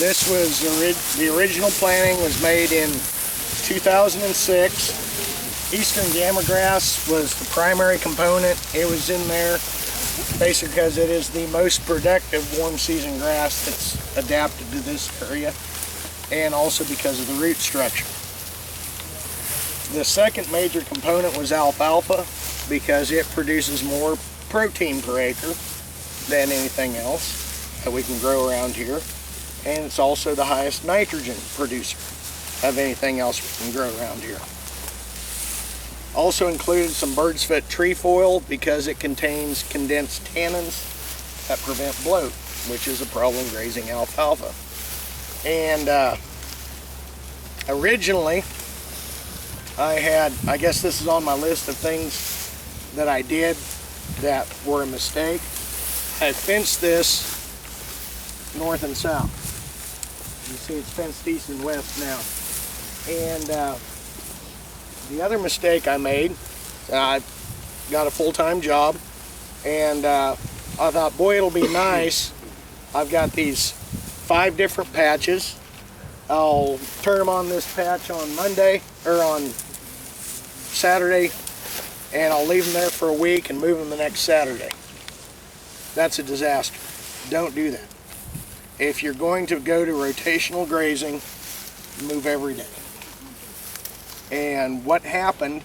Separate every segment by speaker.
Speaker 1: This was the original planting was made in 2006. Eastern Gamma Grass was the primary component. It was in there basically because it is the most productive warm season grass that's adapted to this area, and also because of the root structure. The second major component was alfalfa, because it produces more protein per acre than anything else that we can grow around here, and it's also the highest nitrogen producer of anything else we can grow around here. Also included some bird's foot trefoil because it contains condensed tannins that prevent bloat, which is a problem grazing alfalfa. And originally I guess this is on my list of things that I did that were a mistake. I fenced this north and south. You see it's fenced east and west now. And the other mistake I made, I got a full-time job, and I thought, boy, it'll be nice. I've got these 5 different patches. I'll turn them on this patch on Monday, or on Saturday, and I'll leave them there for a week and move them the next Saturday. That's a disaster. Don't do that. If you're going to go to rotational grazing, move every day. And what happened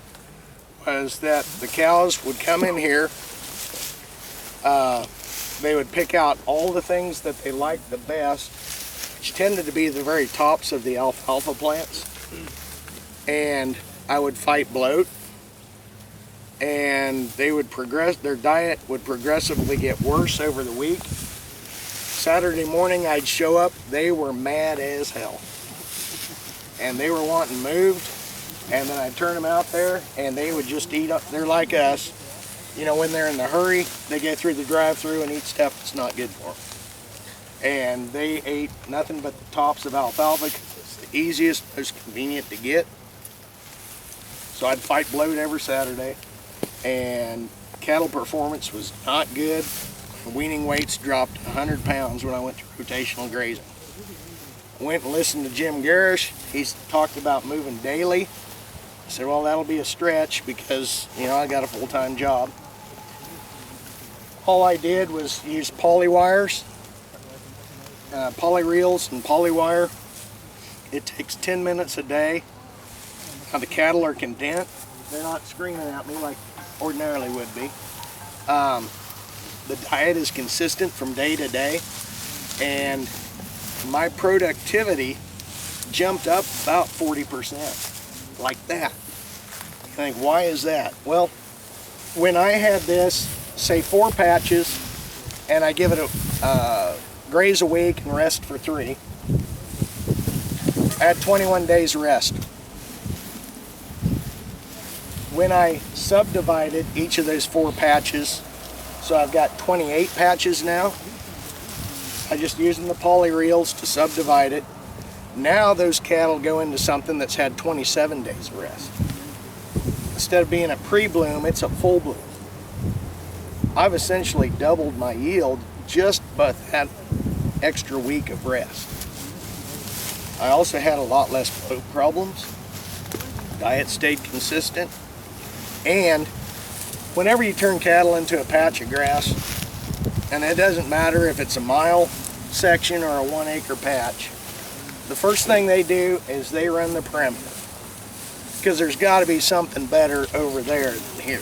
Speaker 1: was that the cows would come in here, they would pick out all the things that they liked the best, which tended to be the very tops of the alfalfa plants, and I would fight bloat, and they would their diet would progressively get worse over the week. Saturday morning I'd show up, they were mad as hell, and they were wanting moved. And then I'd turn them out there, and they would just eat up. They're like us. You know, when they're in a hurry, they get through the drive-through and eat stuff that's not good for them. And they ate nothing but the tops of alfalfa because it's the easiest, most convenient to get. So I'd fight bloat every Saturday, and cattle performance was not good. The weaning weights dropped 100 pounds when I went to rotational grazing. I went and listened to Jim Garish. He's talked about moving daily. I said, well, that'll be a stretch because, you know, I got a full-time job. All I did was use poly wires, poly reels and poly wire. It takes 10 minutes a day. Now the cattle are content. They're not screaming at me like ordinarily would be. The diet is consistent from day to day, and my productivity jumped up about 40%. Like that. You think, why is that? Well, when I had this, say 4 patches, and I give it a graze a week and rest for 3, I had 21 days rest. When I subdivided each of those 4 patches, so I've got 28 patches now, I just using the poly reels to subdivide it. Now those cattle go into something that's had 27 days of rest. Instead of being a pre-bloom, it's a full bloom. I've essentially doubled my yield just by that extra week of rest. I also had a lot less bloat problems. Diet stayed consistent. And whenever you turn cattle into a patch of grass, and it doesn't matter if it's a mile section or a 1 acre patch, the first thing they do is they run the perimeter, because there's got to be something better over there than here.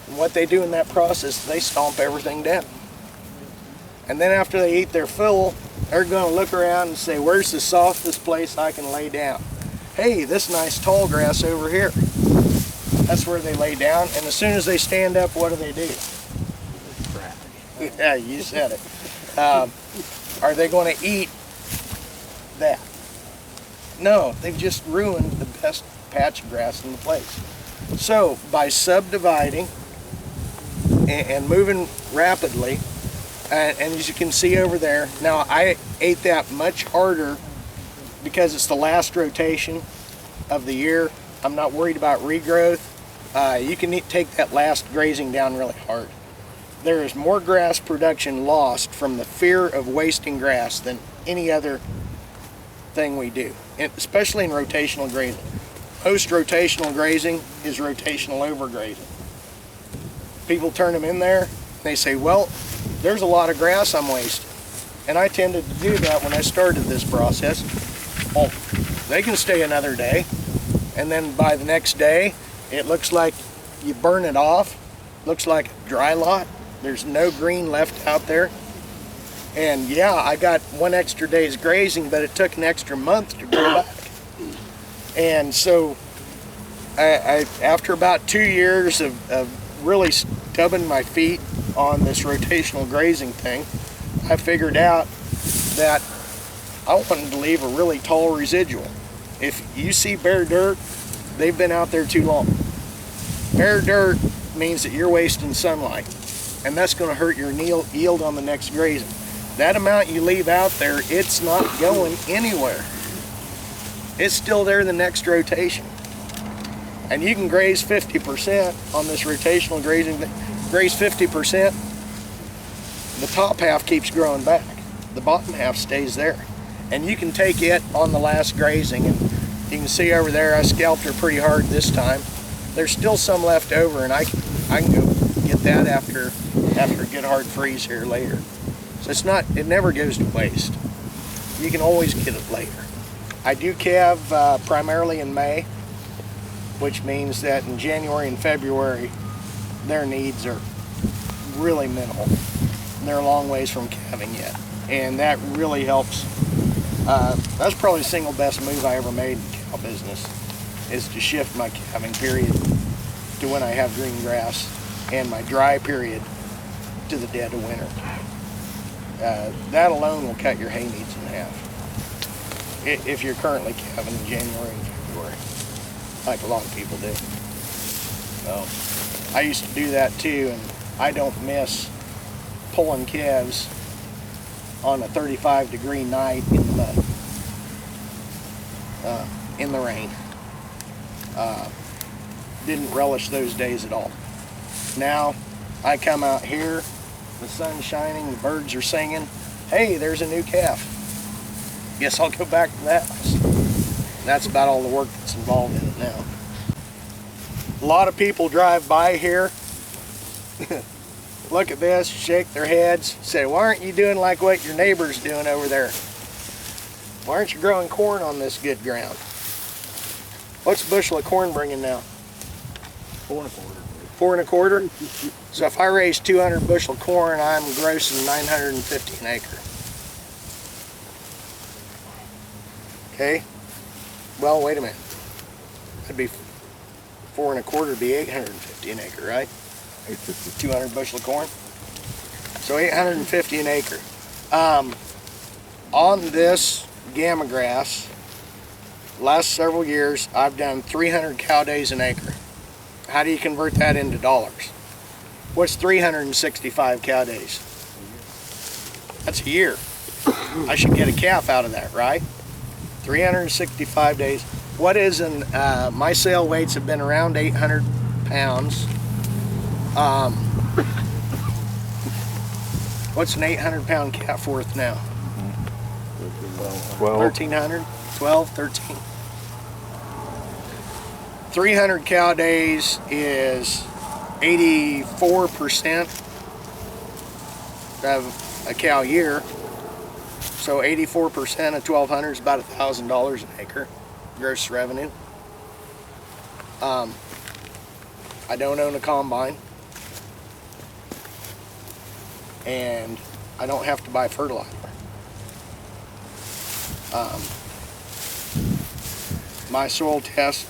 Speaker 1: And what they do in that process, they stomp everything down. And then after they eat their fill, they're going to look around and say, where's the softest place I can lay down? Hey, this nice tall grass over here. That's where they lay down, and as soon as they stand up, what do? Yeah, you said it. Are they going to eat that? No, they've just ruined the best patch of grass in the place. So by subdividing and moving rapidly, and as you can see over there, now I ate that much harder because it's the last rotation of the year. I'm not worried about regrowth. You can take that last grazing down really hard. there is more grass production lost from the fear of wasting grass than any other thing we do, especially in rotational grazing. Most rotational grazing is rotational overgrazing. People turn them in there, and they say, well, there's a lot of grass I'm wasting. And I tended to do that when I started this process. Well, they can stay another day, and then by the next day, it looks like you burn it off. Looks like a dry lot. There's no green left out there. And yeah, I got 1 extra day's grazing, but it took an extra month to grow back. And so after about 2 years of really stubbing my feet on this rotational grazing thing, I figured out that I wanted to leave a really tall residual. If you see bare dirt, they've been out there too long. Bare dirt means that you're wasting sunlight, and that's going to hurt your yield on the next grazing. That amount you leave out there, it's not going anywhere. It's still there the next rotation. And you can graze 50% on this rotational grazing. Graze 50%, the top half keeps growing back. The bottom half stays there. And you can take it on the last grazing, and you can see over there I scalped her pretty hard this time. There's still some left over, and I can go get that after a good hard freeze here later. So it never goes to waste. You can always get it later. I do calve primarily in May, which means that in January and February their needs are really minimal. They're a long ways from calving yet, and that really helps. That's probably the single best move I ever made in the cow business, is to shift my calving period to when I have green grass, and my dry period to the dead of winter. That alone will cut your hay needs in half if you're currently calving in January and February, like a lot of people do. So I used to do that too, and I don't miss pulling calves on a 35-degree night in the mud, in the rain. Didn't relish those days at all. Now I come out here, the sun's shining, the birds are singing. Hey, there's a new calf. Guess I'll go back to that. That's about all the work that's involved in it now. A lot of people drive by here, look at this, shake their heads, say, why aren't you doing like what your neighbor's doing over there? Why aren't you growing corn on this good ground? What's a bushel of corn bringing now?
Speaker 2: 4 1/4.
Speaker 1: 4 1/4? So if I raise 200 bushel corn, I'm grossing 950 an acre. Okay? Well, wait a minute. That'd be 4 1/4 would be 850 an acre, right? 200 bushel of corn. So 850 an acre. On this gamma grass, last several years, I've done 300 cow days an acre. How do you convert that into dollars? What's 365 cow days? That's a year. I should get a calf out of that, right? 365 days. What is my sale weights have been around 800 pounds. What's an 800 pound calf worth now? 1300, 12, 13. 300 cow days is 84% of a cow year. So 84% of 1,200 is about $1,000 an acre gross revenue. I don't own a combine, and I don't have to buy fertilizer. My soil test,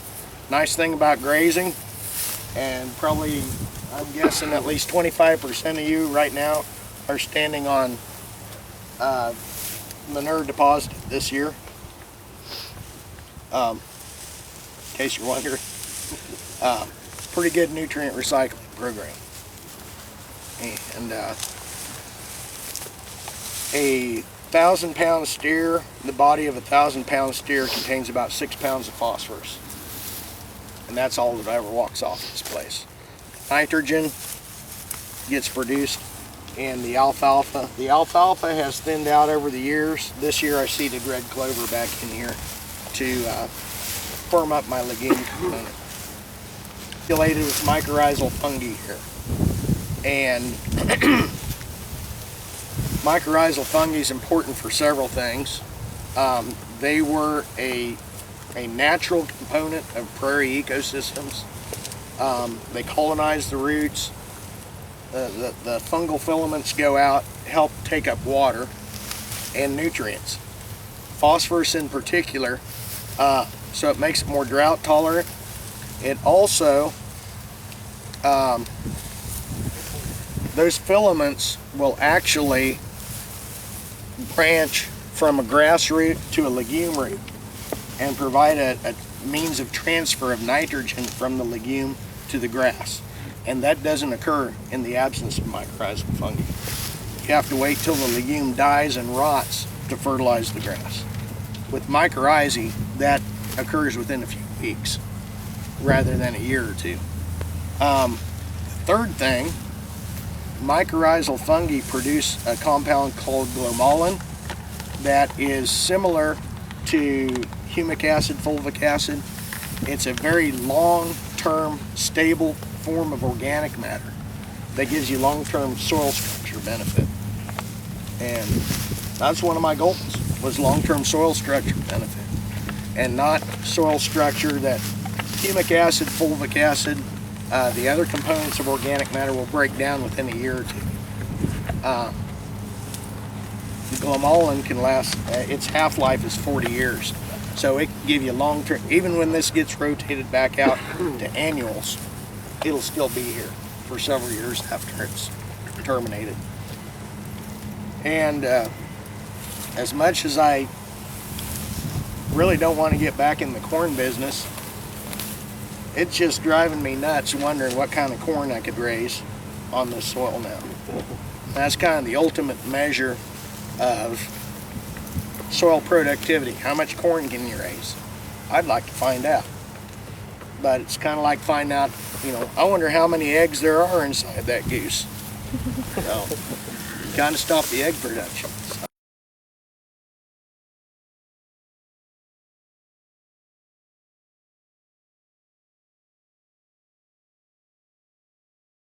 Speaker 1: nice thing about grazing, and probably I'm guessing at least 25% of you right now are standing on manure deposit this year. In case you're wondering, pretty good nutrient recycling program. And a 1,000-pound steer, the body of a 1,000-pound steer contains about 6 pounds of phosphorus. And that's all that ever walks off this place. Nitrogen, gets produced in the alfalfa. The alfalfa has thinned out over the years. This year I seeded red clover back in here to firm up my legume component. Populated with mycorrhizal fungi here. And mycorrhizal fungi is important for several things. They were a natural component of prairie ecosystems. They colonize the roots. The fungal filaments go out, help take up water and nutrients. Phosphorus in particular, so it makes it more drought tolerant. It also, those filaments will actually branch from a grass root to a legume root and provide a means of transfer of nitrogen from the legume to the grass. And that doesn't occur in the absence of mycorrhizal fungi. You have to wait till the legume dies and rots to fertilize the grass. With mycorrhizae, that occurs within a few weeks rather than a year or two. Third thing, mycorrhizal fungi produce a compound called glomalin that is similar to humic acid, fulvic acid. It's a very long-term, stable form of organic matter that gives you long-term soil structure benefit. And that's one of my goals, was long-term soil structure benefit, and not soil structure that humic acid, fulvic acid, the other components of organic matter will break down within a year or two. The glomalin can last, its half-life is 40 years. So it can give you long-term, even when this gets rotated back out to annuals, it'll still be here for several years after it's terminated. And as much as I really don't want to get back in the corn business, it's just driving me nuts wondering what kind of corn I could raise on this soil now. That's kind of the ultimate measure of soil productivity. How much corn can you raise? I'd like to find out. But it's kind of like finding out, you know, I wonder how many eggs there are inside that goose. So, kind of stop the egg production.